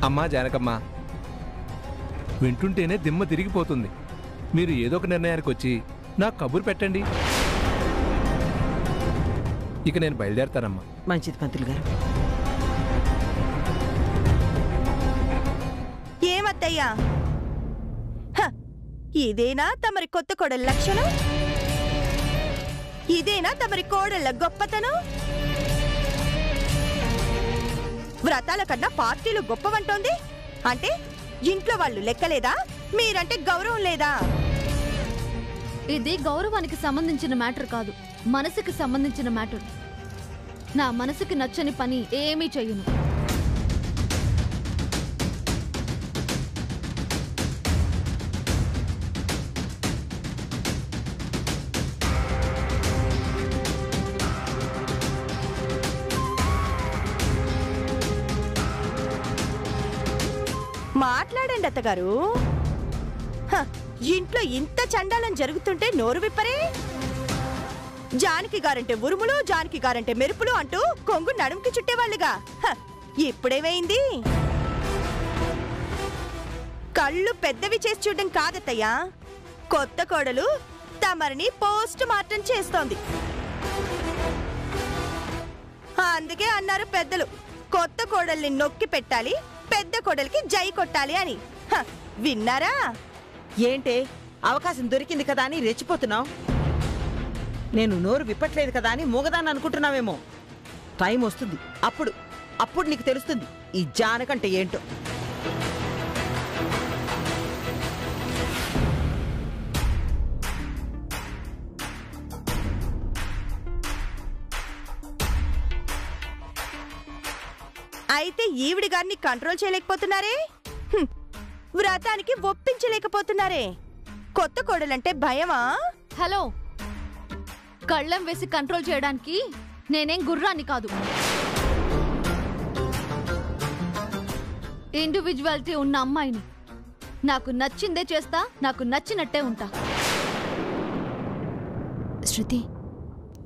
అమ్మా జానకమ్మ, వింటుంటేనే దిమ్మ తిరిగిపోతుంది. మీరు ఏదో ఒక నిర్ణయానికి వచ్చి నాకు కబురు పెట్టండి. ఇక నేను బయలుదేరతానమ్మా. మంచిది పంతులు గారు. ఏమత్తయ్యా, ఇదేనా తమరి కొత్త కోడల లక్షణం? ఇదేనా తమరి కోడళ్ళ గొప్పతనం? వ్రతాల కన్నా పార్టీలు గొప్పవంటోంది అంటే ఇంట్లో వాళ్ళు లెక్కలేదా? మీరంటే గౌరవం లేదా? ఇది గౌరవానికి సంబంధించిన మ్యాటర్ కాదు, మనసుకి సంబంధించిన మ్యాటర్. నా మనసుకి నచ్చని పని ఏమీ చెయ్యను. మాట్లాడండి అత్తగారు. ఇంట్లో ఇంత చండాలం జరుగుతుంటే నోరు విప్పరే. జానకి గారంటే ఉరుములు, జానకి గారంటే మెరుపులు అంటూ కొంగు నడుముకి చుట్టేవాళ్ళుగా ఇప్పుడేమైంది? కళ్ళు పెద్దవి చేసి చూడడం కాదత్తయ్యా, కొత్త కోడలు తమరిని పోస్ట్ మార్టం చేస్తోంది. అందుకే అన్నారు పెద్దలు, కొత్త కోడల్ని నొక్కి పెట్టాలి, పెద్ద కోడలికి జై కొట్టాలి అని. విన్నారా? ఏంటే అవకాశం దొరికింది కదా అని రెచ్చిపోతున్నావు? నేను నోరు విప్పట్లేదు కదా అని మూగదాన్ని అనుకుంటున్నావేమో. టైం వస్తుంది, అప్పుడు నీకు తెలుస్తుంది ఈ జానకంటే ఏంటో. అయితే ఈవిడి గారిని కంట్రోల్ చేయలేకపోతున్నారే, వ్రతానికి ఒప్పించలేకపోతున్నారే. కొత్త కోడలంటే భయమా? హలో, కళ్ళెం వేసి కంట్రోల్ చేయడానికి నేనేం గుర్రాన్ని కాదు. ఇండివిజువాలిటీ ఉన్న అమ్మాయిని. నాకు నచ్చిందే చేస్తా, నాకు నచ్చినట్టే ఉంటా. శృతి,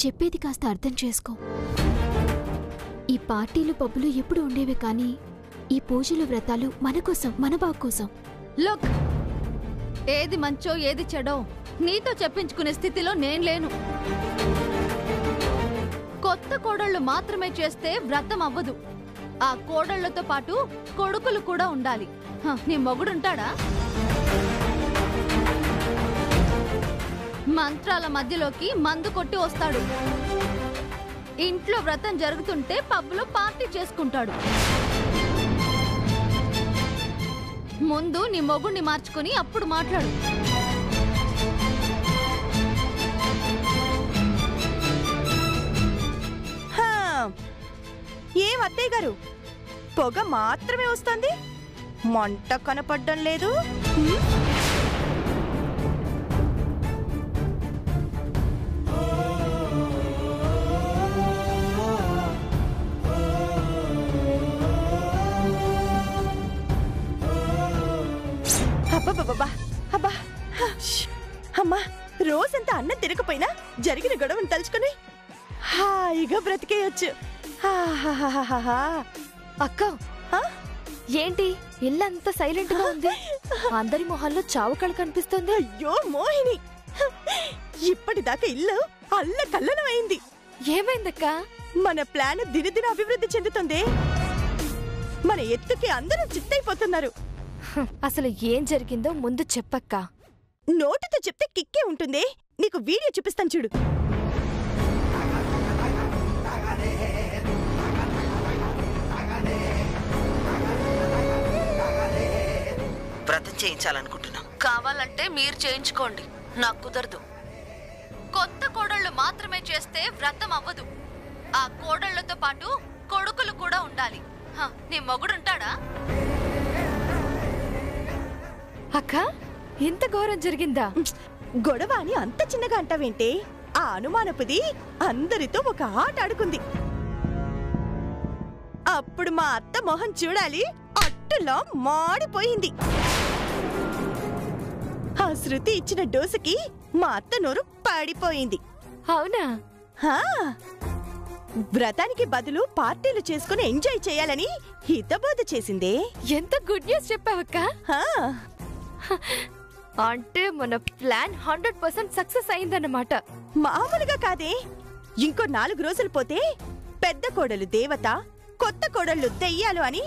చెప్పేది కాస్త అర్థం చేసుకో. ఈ పార్టీలు పబ్బులు ఎప్పుడు ఉండేవే కానీ ఈ పూజలు వ్రతాలు మన కోసం, మన బాగు కోసం. లుక్, ఏది మంచో ఏది చెడో నీతో చెప్పించుకునే స్థితిలో నేను లేను. కొత్త కోడళ్ళు మాత్రమే చేస్తే వ్రతం అవ్వదు. ఆ కోడళ్లతో పాటు కొడుకులు కూడా ఉండాలి. నీ మొగుడుంటాడా? మంత్రాల మధ్యలోకి మందు కొట్టి వస్తాడు. ఇంట్లో వ్రతం జరుగుతుంటే పబ్లో పార్టీ చేసుకుంటాడు. ముందు నీ మొగుడిని మార్చుకుని అప్పుడు మాట్లాడు. ఏం అత్తయ్య గారు, పొగ మాత్రమే వస్తుంది, మంట కనపడడం లేదు. అబ్బా, అమ్మా, రోజంతా అన్నం తినకపోయినా జరిగిన గొడవను తలుచుకుని హాయిగా బ్రతికేయచ్చు. అక్క, ఏంటి ఇల్లంతా సైలెంట్ గా ఉంది? అందరి మొహాల్లో చావు కళ కనిపిస్తుంది. అయ్యో మోహిని, ఇప్పటిదాకా ఇల్లు అల్ల కల్లనం అయింది. ఏమైందక్క? మన ప్లాన్ దినదిన అభివృద్ధి చెందుతుంది. మన ఎత్తుకి అందరూ చిత్తైపోతున్నారు. అసలు ఏం జరిగిందో ముందు చెప్పక్క. నోటితో చెప్తే కిక్కే ఉంటుంది. నీకు వీడియో చూపిస్తాను చూడు. వ్రతం చేయించాలనుకుంటున్నాం. కావాలంటే మీరు చేయించుకోండి, నాకు కుదరదు. కొత్త కోడళ్ళు మాత్రమే చేస్తే వ్రతం అవ్వదు. ఆ కోడళ్లతో పాటు కొడుకులు కూడా ఉండాలి. నీ మొగుడుంటాడా? అక్క, ఇంత ఘోరం జరిగిందా? గొడవ అని అంత చిన్నగా అంటావేంటే? ఆ అనుమానపుది అందరితో ఒక ఆట ఆడుకుంది. అప్పుడు మా అత్త మొహం చూడాలి, అట్టులా మాడిపోయింది. ఆ శృతి ఇచ్చిన డోసుకి మా అత్త నోరు పాడిపోయింది. అవునా? వ్రతానికి బదులు పార్టీలు చేసుకుని ఎంజాయ్ చేయాలని హితబోధ చేసిందే. ఎంత గుడ్ న్యూస్ చెప్పావక్క. హా, అంటే మన ప్లాన్ 100% సక్సెస్ అయిందన్నమాట. మామూలుగా కాదే. ఇంకో 4 రోజులు పోతే పెద్ద కోడలు దేవత, కొత్త కోడళ్ళు దెయ్యాలు అని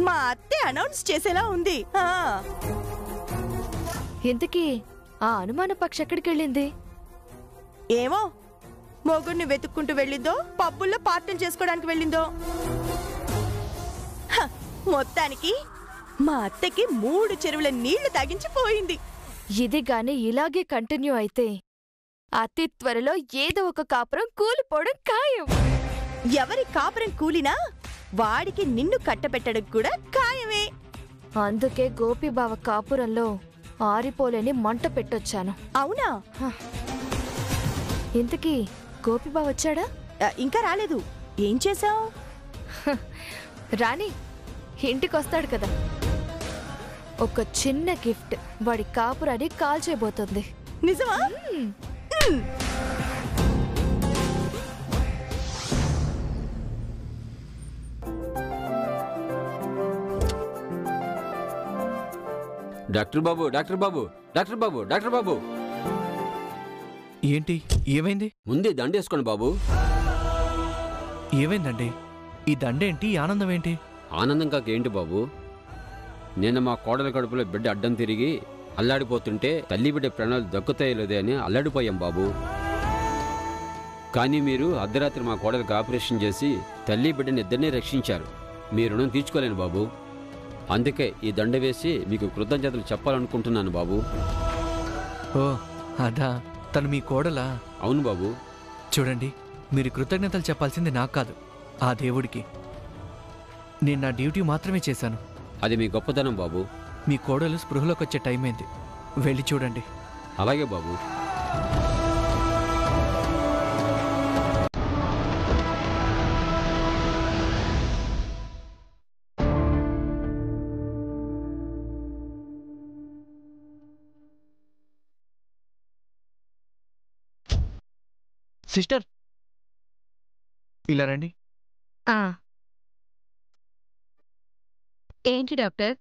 మా అత్తే అనౌన్స్ చేసేలా ఉంది. ఇంతకీ ఆ అనుమాన పక్షి ఎక్కడికి వెళ్ళింది? ఏమో, మొగుడిని వెతుక్కుంటూ వెళ్ళిందో, పబ్బుల్లో పార్టీలు చేసుకోవడానికి వెళ్ళిందో. హ, మొత్తానికి మా అత్తకి 3 చెరువుల నీళ్లు తాగించిపోయింది. ఇది గాని ఇలాగే కంటిన్యూ అయితే అతి త్వరలో ఏదో ఒక కాపురం కూలిపోవడం ఖాయం. ఎవరి కాపురం కూలినా వాడికి నిన్ను కట్టబెట్టడం కూడా ఖాయమే. అందుకే గోపిబావ కాపురంలో ఆరిపోలేని మంట పెట్టొచ్చాను. అవునా? ఇంతకీ గోపిబావ వచ్చాడా? ఇంకా రాలేదు. ఏం చేసావు? రాని ఇంటికొస్తాడు కదా, ఒక చిన్న గిఫ్ట్ వాడి కాపురాన్ని కాల్చేయబోతుంది. నిజమా? డాక్టర్ బాబు, డాక్టర్ బాబు, డాక్టర్ బాబు, డాక్టర్ బాబు. ఏంటి, ఏమైంది? ముందే దండేసుకోండి బాబు. ఏమైందండి? ఈ దండేంటి, ఈ ఆనందం ఏంటి? ఆనందం కాక ఏంటి బాబు? నిన్న మా కోడల కడుపులో బిడ్డ అడ్డం తిరిగి అల్లాడిపోతుంటే తల్లి బిడ్డ ప్రాణాలు దక్కుతాయో లేదే అని అల్లాడిపోయాం బాబు. కానీ మీరు అర్ధరాత్రి మా కోడలకు ఆపరేషన్ చేసి తల్లి బిడ్డని ఇద్దరినీ రక్షించారు. మీ రుణం తీర్చుకోలేను బాబు. అందుకే ఈ దండ వేసి మీకు కృతజ్ఞతలు చెప్పాలనుకుంటున్నాను బాబు. ఓ అదా, తను మీ కోడలా? అవును బాబు. చూడండి, మీరు కృతజ్ఞతలు చెప్పాల్సింది నాకు కాదు, ఆ దేవుడికి. నేను నా డ్యూటీ మాత్రమే చేశాను. అది మీ గొప్పతనం బాబు. మీ కోడలు స్పృహలోకి వచ్చే టైం అయింది, వెళ్ళి చూడండి. అలాగే బాబు. సిస్టర్, ఇలా రండి. ఏంటి డాక్టర్?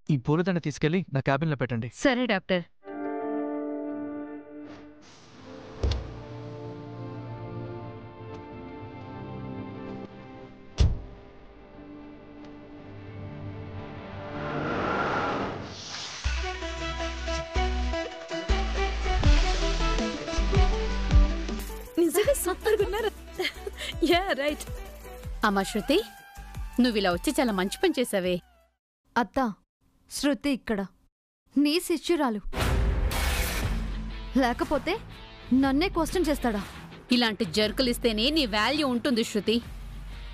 ఈ పూలదండ తీసుకెళ్లి నా క్యాబిన్లో పెట్టండి. సరే డాక్టర్. Yeah right. అమ్మా శృతి, నువ్విలా వచ్చి చాలా మంచి పని చేసావే. అత్తా, శృతి ఇక్కడ నీ శిష్యురాలు, లేకపోతే నన్నే క్వశ్చన్ చేస్తాడా? ఇలాంటి జర్కులిస్తేనే నీ వాల్యూ ఉంటుంది శృతి.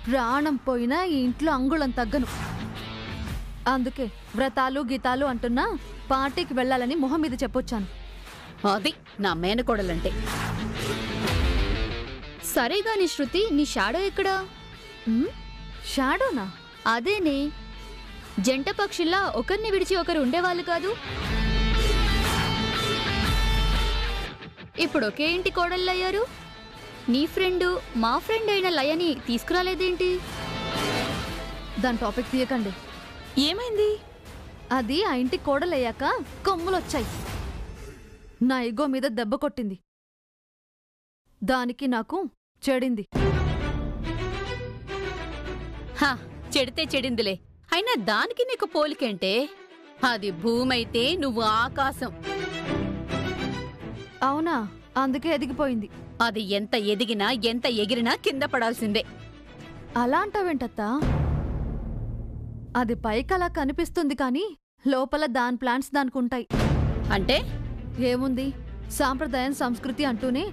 ప్రాణం పోయినా ఈ ఇంట్లో అంగుళం తగ్గను. అందుకే వ్రతాలు గీతాలు అంటున్నా పార్టీకి వెళ్ళాలని మొహం మీద చెప్పొచ్చాను. అది నా మేనకోడలంటే. సరేగాని శృతి, నీ షాడో ఎక్కడా? షాడోనా? అదేనే, జంట పక్షుల్లా ఒకరిని విడిచి ఒకరు ఉండేవాళ్ళు కాదు. ఇప్పుడు ఒకే ఇంటి కోడళ్ళయ్యారు. నీ ఫ్రెండు మా ఫ్రెండ్ అయిన లయని తీసుకురాలేదేంటి? దాని టాపిక్ తీయకండి. ఏమైంది? అది ఆ ఇంటి కోడలయ్యాక కొమ్ములొచ్చాయి. నా ఎగో మీద దెబ్బ కొట్టింది. దానికి నాకు చెడింది. చెడితే చెడిందిలే. అయినా దానికి నీకు పోలికేంటే? అది భూమైతే నువ్వు ఆకాశం. అవునా? అందుకే ఎదిగిపోయింది. అది ఎంత ఎదిగినా ఎంత ఎగిరినా కింద పడాల్సిందే. అలా అంటావేంటత్తా? అది పైకలా కనిపిస్తుంది కానీ లోపల దాని ప్లాన్స్ దానికుంటాయి. అంటే ఏముంది, సాంప్రదాయం సంస్కృతి అంటూనే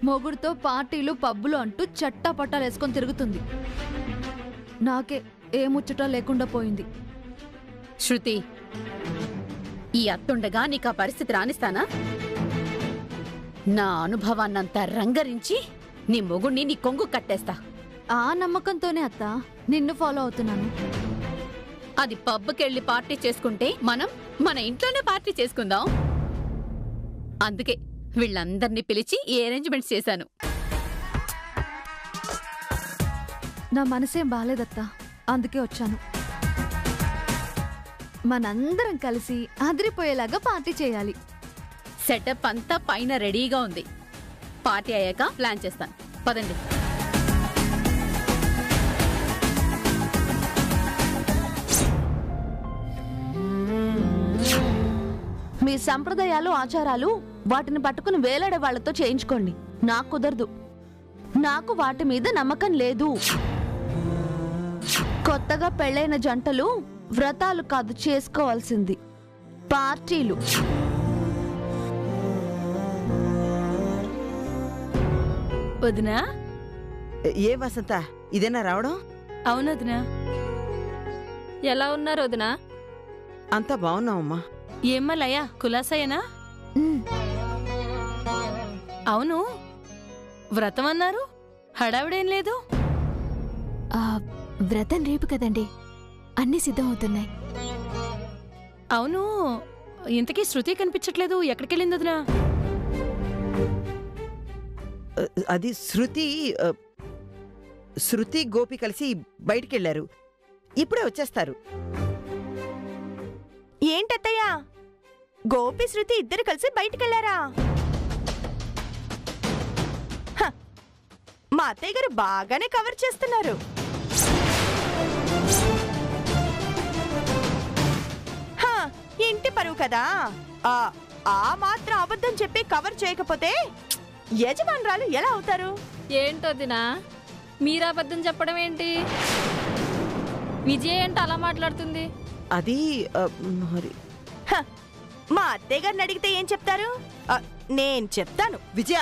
మొగుడుతో పార్టీలు పబ్బులు అంటూ చట్టాపట్టాలేసుకొని తిరుగుతుంది. నాకే ఏ ముచ్చట లేకుండా పోయింది. శృతి, ఈ అత్తుండగా నీకు ఆ పరిస్థితి రానిస్తానా? నా అనుభవాన్నంతా రంగరించి నీ మొగుణ్ణి నీ కొంగు కట్టేస్తా. ఆ నమ్మకంతోనే అత్త నిన్ను ఫాలో అవుతున్నాను. అది పబ్కెళ్ళి పార్టీ చేసుకుంటే మనం మన ఇంట్లోనే పార్టీ చేసుకుందాం. అందుకే వీళ్ళందర్నీ పిలిచి ఈ అరేంజ్మెంట్స్ చేశాను. నా మనసేం బాలేదత్తా, అందుకే వచ్చాను. మనందరం కలిసి అదిరిపోయేలాగా పార్టీ చేయాలి. సెటప్ అంతా పైన రెడీగా ఉంది. పార్టీ అయ్యాక ప్లాన్ చేస్తాను. పదండి. మీ సంప్రదాయాలు ఆచారాలు వాటిని పట్టుకుని వేలాడే వాళ్లతో చేయించుకోండి. నాకు కుదరదు. నాకు వాటి మీద నమ్మకం లేదు. కొత్తగా పెళ్ళైన జంటలు వ్రతాలు కాదు చేసుకోవాల్సింది, పార్టీలు. వదినా? ఏ వసంత, ఇదేనా రావడం? అవునదినా. ఎలా ఉన్నారు వదినా? అంతా బాగున్నావమ్మా. ఏమ్మా లయ, కులాసయ్యనా? అవును, వ్రతం అన్నారు, హడావిడేం లేదు. వ్రతం రేపు కదండి, అన్నీ సిద్ధం అవుతున్నాయి. అవును, ఇంతకీ శృతి కనిపించట్లేదు, ఎక్కడికెళ్ళింది వదినా? అది శృతి గోపి కలిసి బయటికెళ్లారు. ఇప్పుడే వచ్చేస్తారు. ఏంటత్తయ్యా, గోపి శృతి ఇద్దరు కలిసి బయటికెళ్లారా? మా అత్తయ్య గారు బాగానే కవర్ చేస్తున్నారు. ఇంటి పరువు కదా, ఆ మాత్రం అబద్ధం చెప్పి కవర్ చేయకపోతే యజమానురాలు ఎలా అవుతారు? ఏంటోదినా మీరు అబద్ధం చెప్పడం ఏంటి? విజయ ఏంటి అలా మాట్లాడుతుంది? అది మరి మా అత్తయ్య గారిని అడిగితే ఏం చెప్తారు? నేను చెప్తాను. విజయ,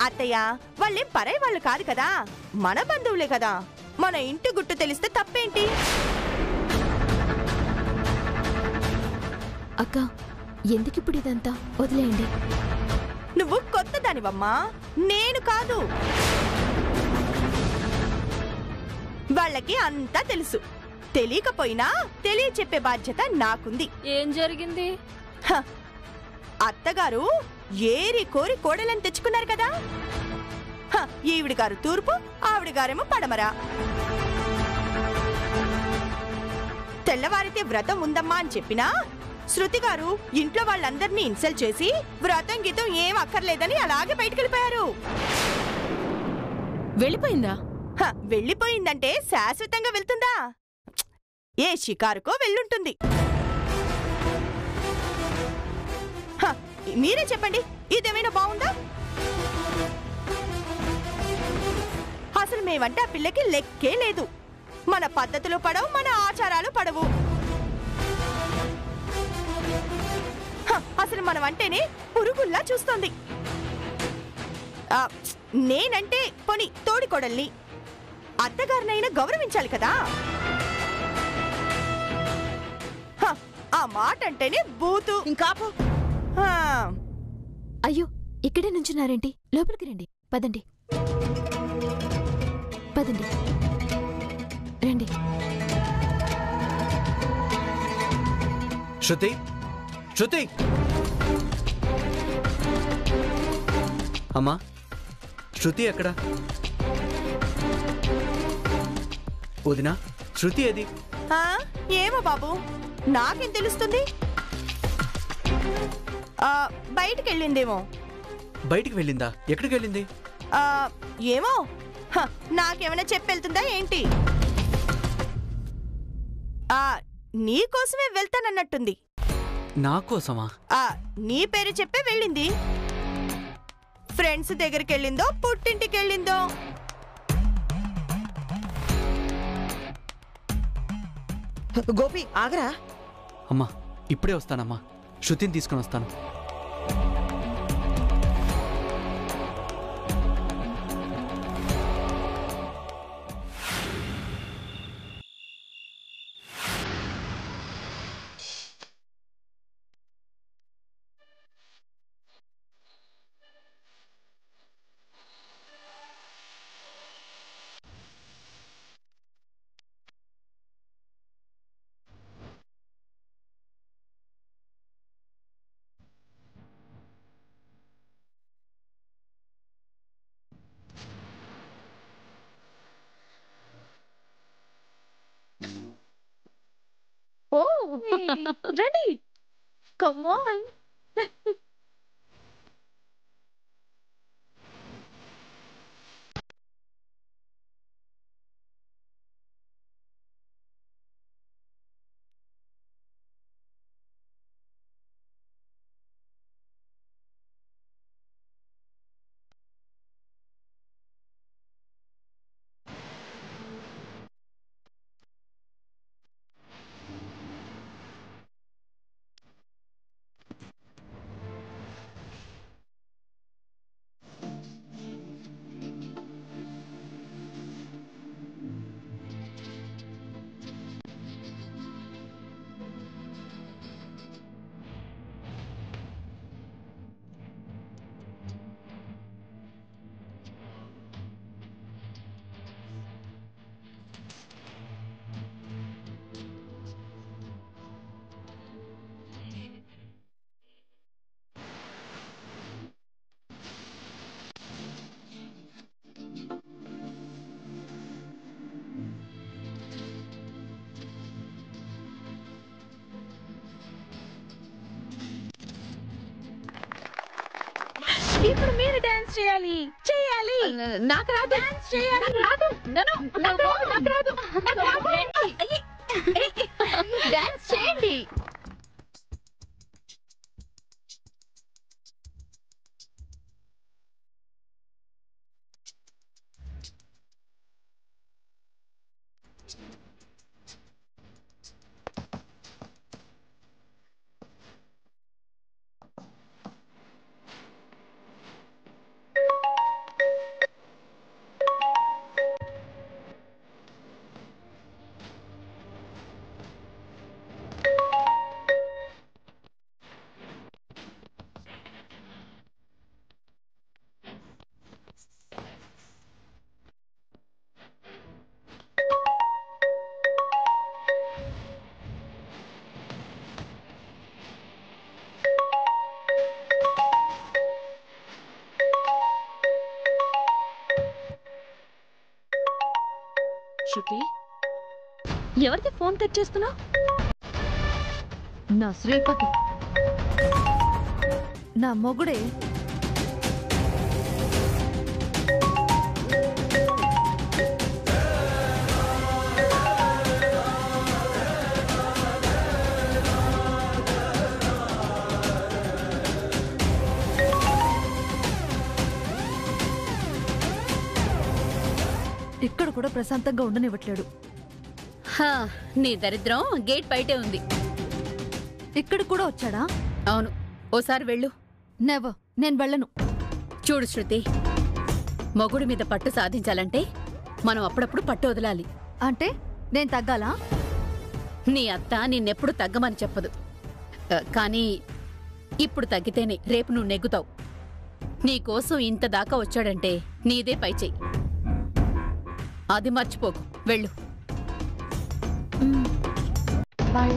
అత్తయ్య వాళ్ళేం పరాయి వాళ్ళు కాదు కదా, మన బంధువులే కదా. మన ఇంటి గుట్టు తెలిస్తే తప్పేంటి? అక్క, ఎందుకిప్పుడు ఇదంతా? వదిలేయండి. నువ్వు కొత్త దానివమ్మా, నేను కాదు. వాళ్ళకి అంతా తెలుసు. తెలియకపోయినా తెలియచెప్పే బాధ్యత నాకుంది. ఏం జరిగింది? అత్తగారు ఏరి కోరి కోడలను తెచ్చుకున్నారు కదా. ఈవిడి గారు తూర్పు, ఆవిడ గారేమో పడమర. తెల్లవారితే వ్రతం ఉందమ్మా అని చెప్పినా శృతి గారు ఇంట్లో వాళ్ళందరినీ ఇన్సల్ట్ చేసి వ్రతం గీతం ఏం అక్కర్లేదని అలాగే బయటకెళ్ళిపోయారు. వెళ్ళిపోయిందా? వెళ్ళిపోయిందంటే శాశ్వతంగా వెళ్తుందా? ఏ షికారుకో వెళ్ళుంటుంది. మీరే చెప్పండి, ఇదేమైనా బాగుందా? అసలు మేమంటే ఆ పిల్లకి లెక్కే లేదు. మన పద్ధతులు పడవు, మన ఆచారాలు పడవు. అసలు మనం అంటేనే పురుగుల్లా చూస్తోంది. నేనంటే పోని తోడికోడల్ని, అత్తగారినైనా గౌరవించాలి కదా. ఆ మాట అంటేనే బూతు. ఇంకాపు. అయ్యో, ఇక్కడే నుంచున్నారేంటి? లోపలికి రండి. పదండి పదండి, రండి. శృతి, శృతి! అమ్మా, శృతి ఎక్కడా? వదినా, శృతి ఏది? ఏమో బాబు, నాకేం తెలుస్తుంది? బయటికెళ్ళిందేమో. బయటికి వెళ్ళిందా? ఎక్కడికి వెళ్ళింది? ఏమో, నాకేమైనా చెప్పెళ్తుందా ఏంటి? నీకోసమే వెళ్తానన్నట్టుంది. నా కోసమా? నీ పేరు చెప్పే వెళ్ళింది. ఫ్రెండ్స్ దగ్గరికి వెళ్ళిందో, పుట్టింటికి వెళ్ళిందో. గోపి, ఆగరా. అమ్మా, ఇప్పుడే వస్తానమ్మా. శృతిని తీసుకుని వస్తాను. Ready come on. ఇప్పుడు మీరు డాన్స్ చేయాలి చేయాలి. నాకు రాదు డాన్స్ చేయాలి. నాకు రాదు డాన్స్ చేయండి. శృతి, ఎవరిది ఫోన్ కట్ చేస్తున్నావు? నా శ్రీపతి, నా మొగుడే. ఇక్కడ కూడా ప్రశాంతంగా ఉండనివ్వట్లేడు. నీ దరిద్రం గేట్ బయటే ఉంది. ఇక్కడ కూడా వచ్చాడా? అవును, ఓసారి వెళ్ళు. నెవర్, నేను వెళ్ళను. చూడు శృతి, మొగుడి మీద పట్టు సాధించాలంటే మనం అప్పుడప్పుడు పట్టు వదలాలి. అంటే నేను తగ్గాలా? నీ అత్త నిన్నెప్పుడు తగ్గమని చెప్పదు, కానీ ఇప్పుడు తగ్గితేనే రేపు నువ్వు నెగ్గుతావు. నీకోసం ఇంత దాకా వచ్చాడంటే నీదే పై చెయ్యి. అది మర్చిపోకు, వెళ్ళు. బాయ్.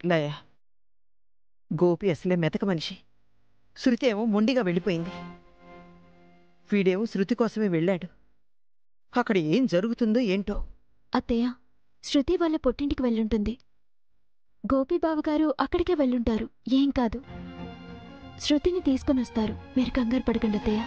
లయ, గోపి అసలే మెతక మనిషి. శృతి ఏమో మొండిగా వెళ్ళిపోయింది. వీడేమో శృతి కోసమే వెళ్ళాడు. అక్కడ ఏం జరుగుతుందో ఏంటో. అత్తయ్య, శృతి వాళ్ళ పొట్టింటికి వెళ్ళుంటుంది. గోపీబాబుగారు అక్కడికే వెళ్ళుంటారు. ఏం కాదు, శృతిని తీసుకొని వస్తారు. మీరు కంగారు పడకండి అత్తయ్య.